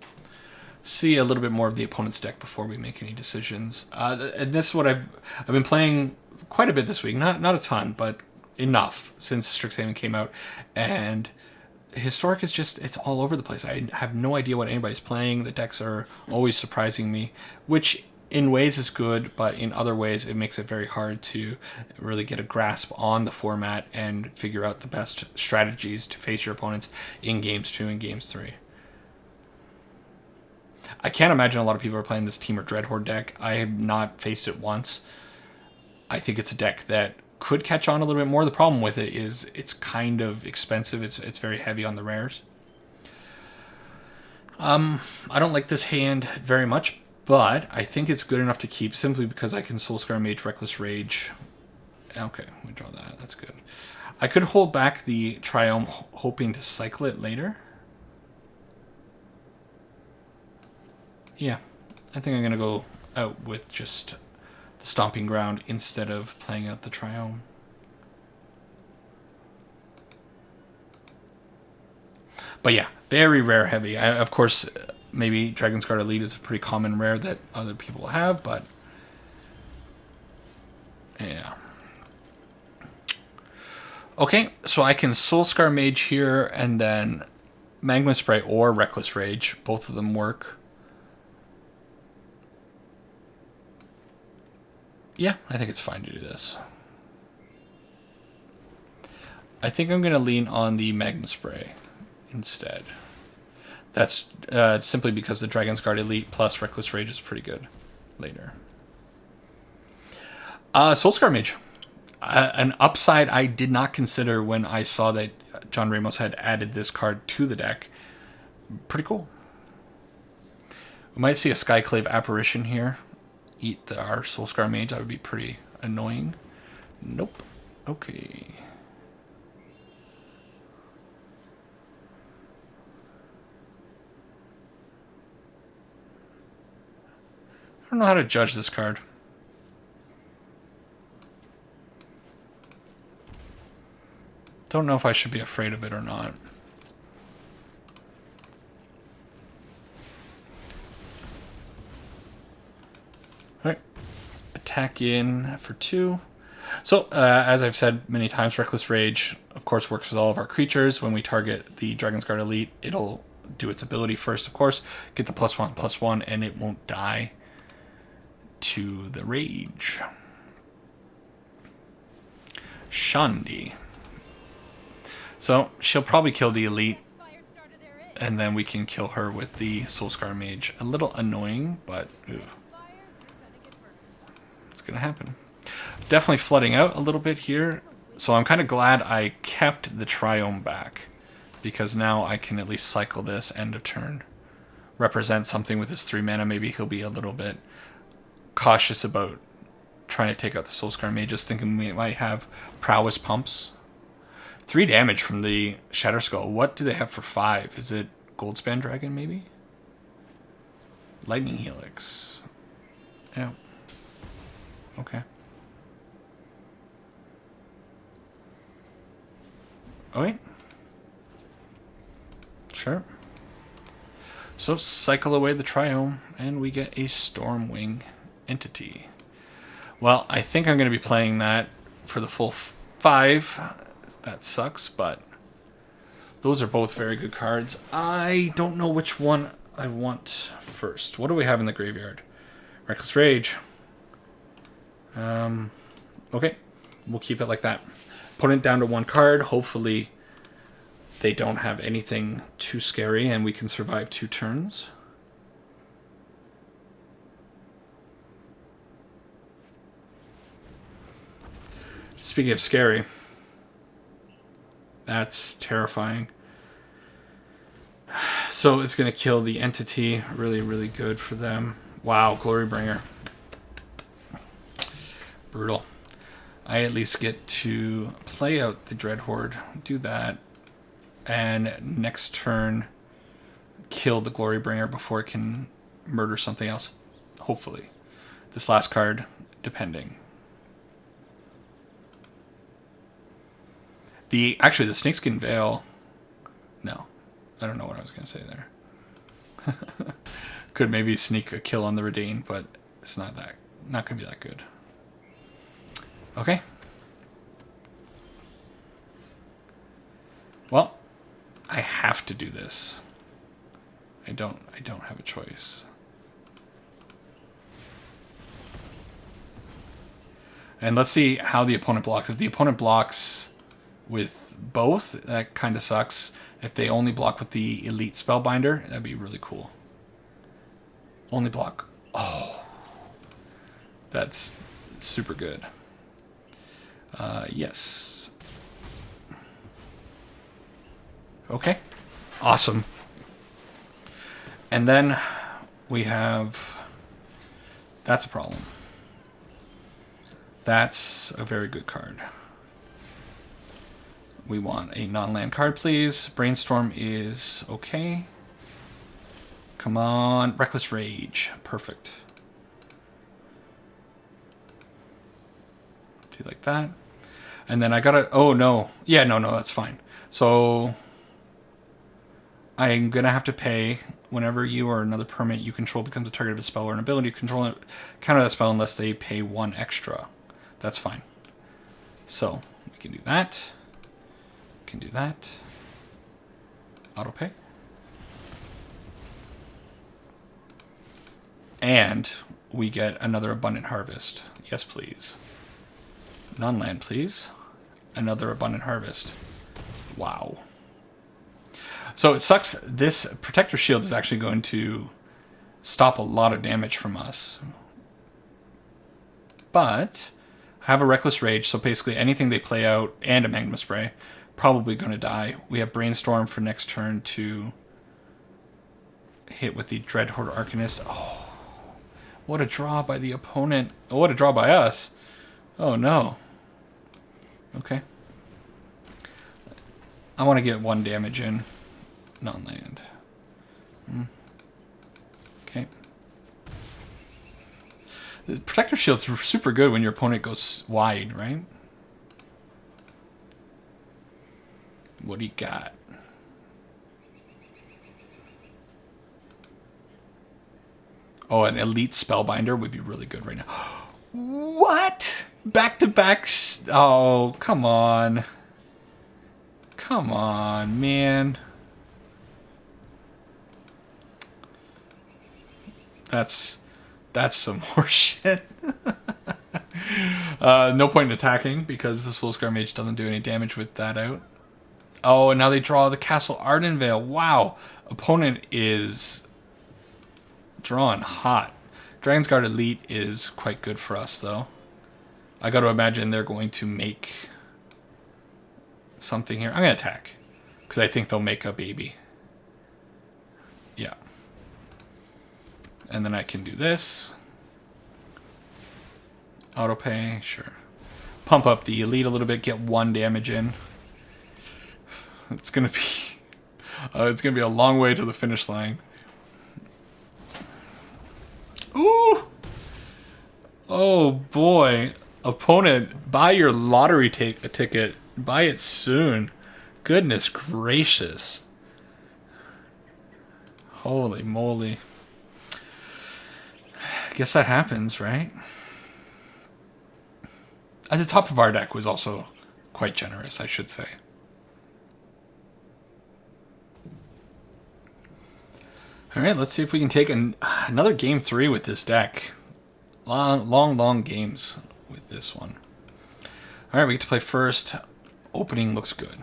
See a little bit more of the opponent's deck before we make any decisions. And this is what I've been playing quite a bit this week. Not a ton, but enough since Strixhaven came out. And Historic is just, it's all over the place. I have no idea what anybody's playing. The decks are always surprising me, which in ways is good, but in other ways it makes it very hard to really get a grasp on the format and figure out the best strategies to face your opponents in games 2 and games 3. I can't imagine a lot of people are playing this Temur Dreadhorde deck. I have not faced it once. I think it's a deck that could catch on a little bit more. The problem with it is it's kind of expensive. It's very heavy on the rares. I don't like this hand very much, but I think it's good enough to keep simply because I can Soulscar Mage, Reckless Rage. Okay, we draw that. That's good. I could hold back the Triome hoping to cycle it later. Yeah, I think I'm going to go out with just the Stomping Ground instead of playing out the Triome. But yeah, very rare heavy. Of course, maybe Dragon's Guard Elite is a pretty common rare that other people have, but yeah. Okay, so I can Soulscar Mage here and then Magma Spray or Reckless Rage. Both of them work. Yeah, I think it's fine to do this. I think I'm going to lean on the Magma Spray instead. That's simply because the Dragon's Guard Elite plus Reckless Rage is pretty good later. Soulscar Mage. An upside I did not consider when I saw that John Ramos had added this card to the deck. Pretty cool. We might see a Skyclave Apparition here. Eat our Soulscar Mage. That would be pretty annoying. Nope. Okay. I don't know how to judge this card. Don't know if I should be afraid of it or not. Alright. Attack in for 2. So, as I've said many times, Reckless Rage, of course, works with all of our creatures. When we target the Dragon's Guard Elite, it'll do its ability first, of course. Get the +1/+1, and it won't die to the Rage. Shandi. So, she'll probably kill the Elite, and then we can kill her with the Soulscar Mage. A little annoying, but it's going to happen. Definitely flooding out a little bit here, so I'm kind of glad I kept the Triome back, because now I can at least cycle this end of turn. Represent something with his 3 mana. Maybe he'll be a little bit cautious about trying to take out the Soulscar Mages, thinking we might have Prowess Pumps. 3 damage from the Shatter Skull. What do they have for 5? Is it Goldspan Dragon, maybe? Lightning Helix. Yeah. Okay. Oh, wait. Sure. So cycle away the Triome, and we get a Stormwing entity. Well, I think I'm going to be playing that for the full 5. That sucks, but those are both very good cards. I don't know which one I want first. What do we have in the graveyard? Reckless Rage. Okay, we'll keep it like that. Put it down to 1 card. Hopefully they don't have anything too scary and we can survive 2 turns. Speaking of scary, that's terrifying. So it's going to kill the entity. Really, really good for them. Wow, Glorybringer. Brutal. I at least get to play out the Dreadhorde, do that, and next turn kill the Glorybringer before it can murder something else. Hopefully. This last card, depending. Actually, the Snakeskin Veil... No. I don't know what I was going to say there. Could maybe sneak a kill on the Redain, but it's not going to be that good. Okay. Well, I have to do this. I don't have a choice. And let's see how the opponent blocks. If the opponent blocks with both, that kind of sucks. If they only block with the Elite Spellbinder, that'd be really cool. Only block. Oh. That's super good. Yes. Okay. Awesome. And then we have... That's a problem. That's a very good card. We want a non-land card, please. Brainstorm is okay. Come on. Reckless Rage. Perfect. Do like that. And then I gotta... Oh, no. Yeah, no, that's fine. So I'm gonna have to pay whenever you or another permanent you control becomes a target of a spell or an ability you control it, counter that spell unless they pay 1 extra. That's fine. So we can do that. Can do that. Auto pay. And we get another Abundant Harvest. Yes, please. Non-land, please. Another Abundant Harvest. Wow. So it sucks. This Protector Shield is actually going to stop a lot of damage from us. But I have a Reckless Rage, so basically anything they play out, and a Magma Spray, probably going to die. We have Brainstorm for next turn to hit with the Dreadhorde Arcanist. Oh, what a draw by the opponent. Oh, what a draw by us. Oh, no. Okay. I want to get 1 damage in. Non-land. Okay. The Protector Shield's super good when your opponent goes wide, right? What do you got? Oh, an Elite Spellbinder would be really good right now. What? Back-to-back... Oh, come on. Come on, man. That's some horseshit. No point in attacking because the Soulscar Mage doesn't do any damage with that out. Oh, and now they draw the Castle Ardenvale. Wow. Opponent is drawn hot. Dragon's Guard Elite is quite good for us, though. I got to imagine they're going to make something here. I'm going to attack because I think they'll make a baby. Yeah. And then I can do this. Autopay, sure. Pump up the Elite a little bit, get 1 damage in. It's gonna be a long way to the finish line. Ooh! Oh boy. Opponent, buy your lottery ticket. Buy it soon. Goodness gracious. Holy moly. I guess that happens, right? At the top of our deck was also quite generous, I should say. Alright, let's see if we can take another game 3 with this deck. Long games with this one. Alright, we get to play first. Opening looks good.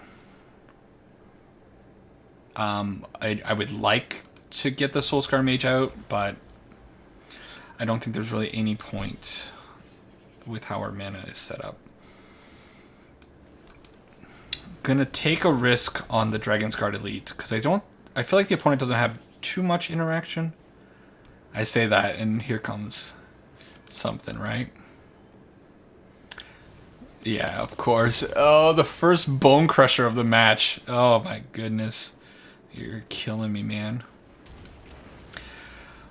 I would like to get the Soulscar Mage out, but I don't think there's really any point with how our mana is set up. Gonna take a risk on the Dragon's Guard Elite, because I feel like the opponent doesn't have too much interaction. I say that, and here comes something, right? Yeah, of course. Oh, the first Bone Crusher of the match. Oh my goodness. You're killing me, man.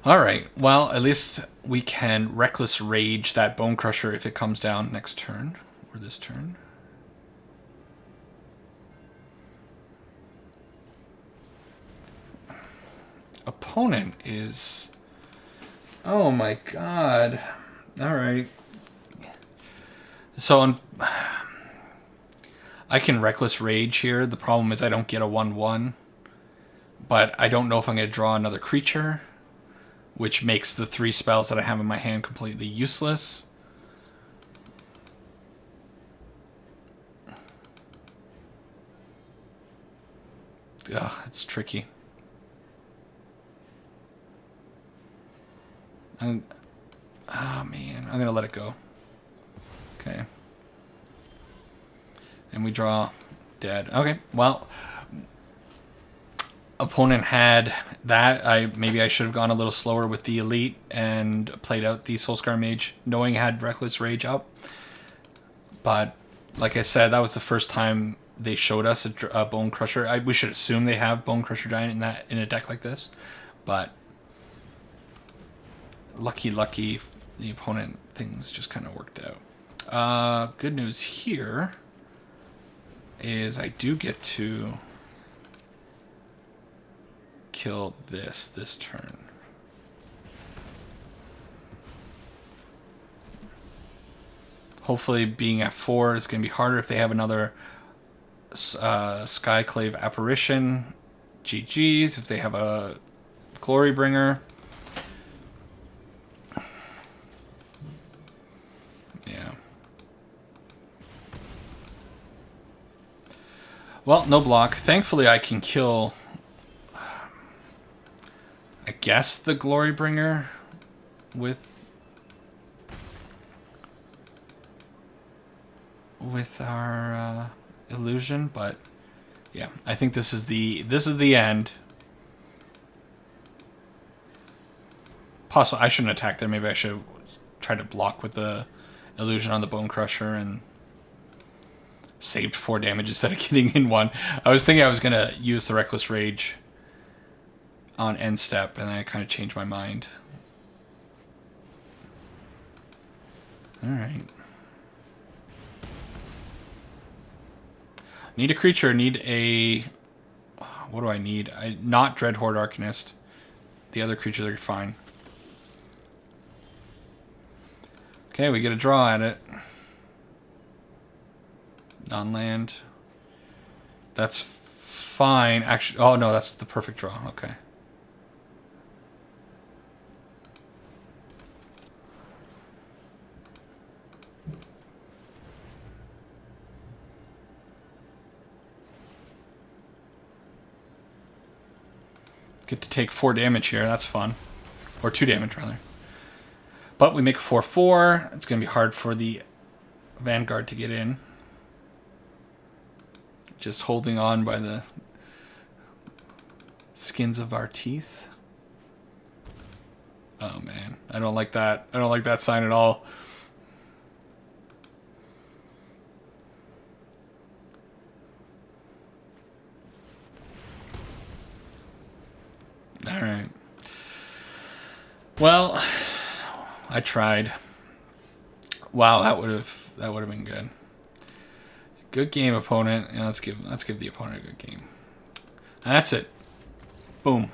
Alright, well, at least we can Reckless Rage that Bone Crusher if it comes down next turn, or this turn. Opponent is... Oh my god. Alright. So, I can Reckless Rage here. The problem is I don't get a 1/1. But I don't know if I'm going to draw another creature, which makes the 3 spells that I have in my hand completely useless. Ugh, it's tricky. Oh man, I'm gonna let it go. Okay. And we draw dead. Okay, well, opponent had that. Maybe I should have gone a little slower with the Elite and played out the Soulscar Mage, knowing I had Reckless Rage up. But like I said, that was the first time they showed us a Bone Crusher. We should assume they have Bone Crusher Giant in a deck like this, but lucky, the opponent things just kind of worked out. Good news here is I do get to kill this turn. Hopefully being at 4 is going to be harder if they have another Skyclave Apparition. GG's if they have a Glorybringer. Yeah. Well, no block. Thankfully I can kill, I guess, the Glorybringer with our illusion, but Yeah, I think this is the end. Possible I shouldn't attack there. Maybe I should try to block with the illusion on the Bone Crusher and saved 4 damage instead of getting in 1. I was thinking I was gonna use the Reckless Rage on end step, and then I kind of changed my mind. All right. Need a creature. Need a. What do I need? Not Dreadhorde Arcanist. The other creatures are fine. Okay, we get a draw at it. Non-land. That's fine. Actually, oh no, that's the perfect draw. Okay. Get to take 4 damage here. That's fun. Or 2 damage, rather. But we make a 4/4. It's going to be hard for the Vanguard to get in. Just holding on by the skins of our teeth. Oh, man. I don't like that. I don't like that sign at all. All right. Well, I tried. Wow, that would have been good. Good game, opponent. Yeah, let's give the opponent a good game. And that's it. Boom.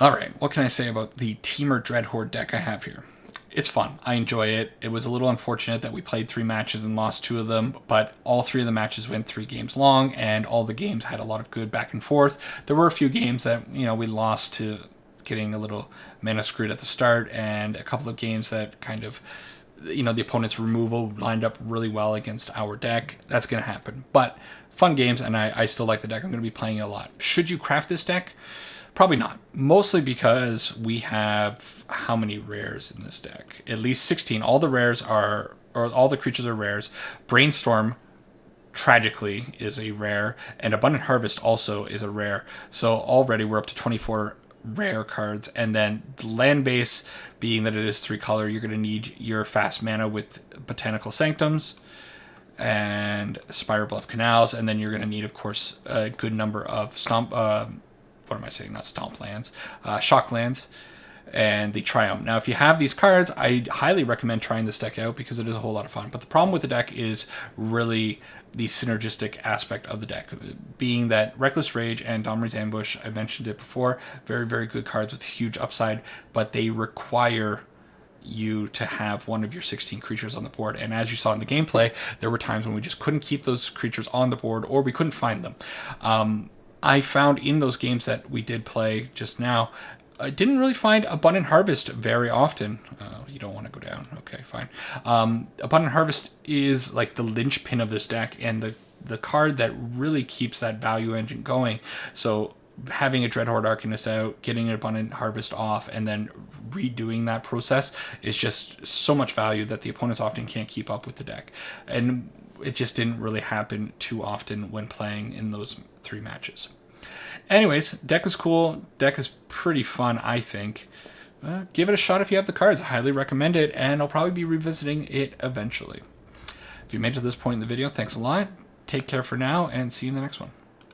All right. What can I say about the Temur Dreadhorde deck I have here? It's fun. I enjoy it. It was a little unfortunate that we played 3 matches and lost 2 of them, but all 3 of the matches went 3 games long, and all the games had a lot of good back and forth. There were a few games that, you know, we lost to getting a little mana screwed at the start, and a couple of games that kind of, you know, the opponent's removal lined up really well against our deck. That's going to happen. But fun games, and I still like the deck. I'm going to be playing it a lot. Should you craft this deck? Probably not. Mostly because we have how many rares in this deck? At least 16. All the rares are, or all the creatures are rares. Brainstorm, tragically, is a rare, and Abundant Harvest also is a rare. So already we're up to 24 rare cards, and then the land base, being that it is 3 color, you're going to need your fast mana with Botanical Sanctums and Spiral Bluff Canals, and then you're going to need, of course, a good number of what am I saying? Not stomp lands, shock lands, and the Triumph. Now, if you have these cards, I highly recommend trying this deck out because it is a whole lot of fun. But the problem with the deck is really the synergistic aspect of the deck, being that Reckless Rage and Domri's Ambush, I mentioned it before, very, very good cards with huge upside, but they require you to have one of your 16 creatures on the board. And as you saw in the gameplay, there were times when we just couldn't keep those creatures on the board, or we couldn't find them. I found in those games that we did play just now, I didn't really find Abundant Harvest very often. You don't want to go down. Okay, fine. Abundant Harvest is like the linchpin of this deck, and the card that really keeps that value engine going. So having a Dreadhorde Arcanist out, getting an Abundant Harvest off, and then redoing that process is just so much value that the opponents often can't keep up with the deck. And it just didn't really happen too often when playing in those 3 matches. Anyways, deck is cool. Deck is pretty fun, I think. Give it a shot if you have the cards. I highly recommend it, and I'll probably be revisiting it eventually. If you made it to this point in the video, thanks a lot. Take care for now, and see you in the next one.